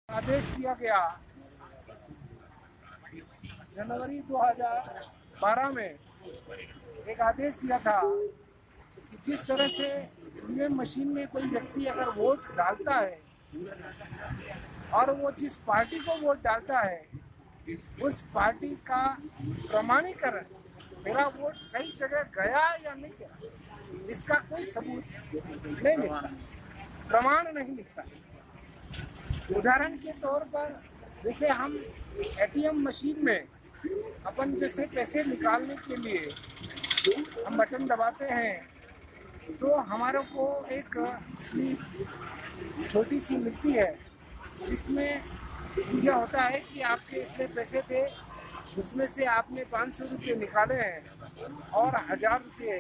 आदेश दिया गया जनवरी 2012 में, एक आदेश दिया था कि जिस तरह से ईवीएम मशीन में कोई व्यक्ति अगर वोट डालता है और वो जिस पार्टी को वोट डालता है उस पार्टी का प्रमाणीकरण, मेरा वोट सही जगह गया या नहीं गया, इसका कोई सबूत नहीं मिलता, प्रमाण नहीं मिलता। उदाहरण के तौर पर जैसे हम एटीएम मशीन में अपन जैसे पैसे निकालने के लिए हम बटन दबाते हैं तो हमारे को एक स्लिप छोटी सी मिलती है जिसमें यह होता है कि आपके इतने पैसे थे, उसमें से आपने 500 रुपये निकाले हैं और 1000 रुपये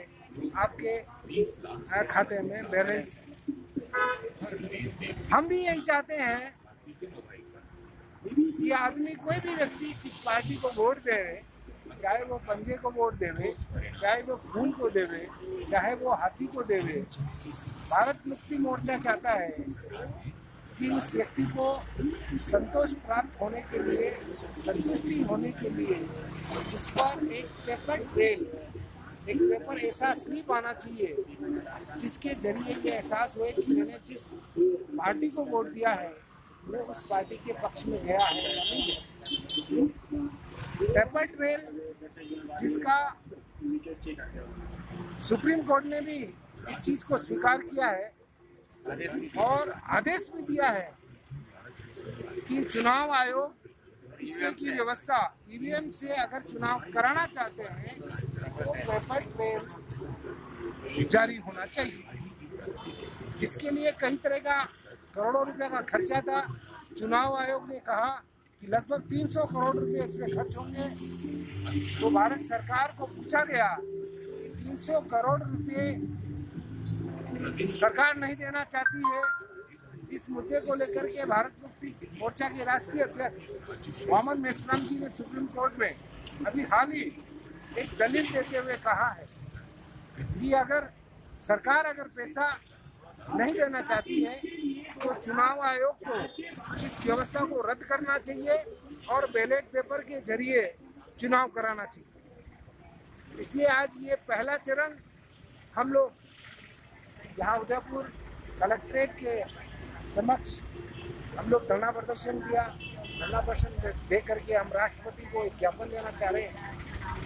आपके खाते में बैलेंस है। हम भी यही चाहते हैं कि आदमी, कोई भी व्यक्ति किस पार्टी को वोट दे, चाहे वो पंजे को वोट देवे, चाहे वो फूल को देवे, चाहे वो हाथी को देवे, भारत मुक्ति मोर्चा चाहता है कि उस व्यक्ति को संतोष प्राप्त होने के लिए, संतुष्टि होने के लिए उस पर एक पेपर ट्रेल, एक पेपर ऐसा स्लिप आना चाहिए जिसके जरिए ये एहसास हुए कि मैंने जिस पार्टी को वोट दिया है वो उस पार्टी के पक्ष में गया है या नहीं गया। पेपर ट्रेल जिसका सुप्रीम कोर्ट ने भी इस चीज को स्वीकार किया है और आदेश भी दिया है कि चुनाव आयोग इस तरह की व्यवस्था, ईवीएम से अगर चुनाव कराना चाहते हैं तो पेपर ट्रेल जारी होना चाहिए। इसके लिए कई तरह का करोड़ों रुपए का खर्चा था। चुनाव आयोग ने कहा कि लगभग 300 करोड़ रुपए इसमें खर्च होंगे। तो भारत सरकार को पूछा गया कि 300 करोड़ रुपए सरकार नहीं देना चाहती है। इस मुद्दे को लेकर के भारत मुक्ति मोर्चा के राष्ट्रीय अध्यक्ष वामन मेश्राम जी ने सुप्रीम कोर्ट में अभी हाल ही एक दलील देते हुए कहा है कि अगर सरकार पैसा नहीं देना चाहती है तो चुनाव आयोग को इस व्यवस्था को रद्द करना चाहिए और बैलेट पेपर के जरिए चुनाव कराना चाहिए। इसलिए आज ये पहला चरण हम लोग यहाँ उदयपुर कलेक्ट्रेट के समक्ष हम लोग धरना प्रदर्शन किया। धरना प्रदर्शन दे करके हम राष्ट्रपति को एक ज्ञापन देना चाह रहे हैं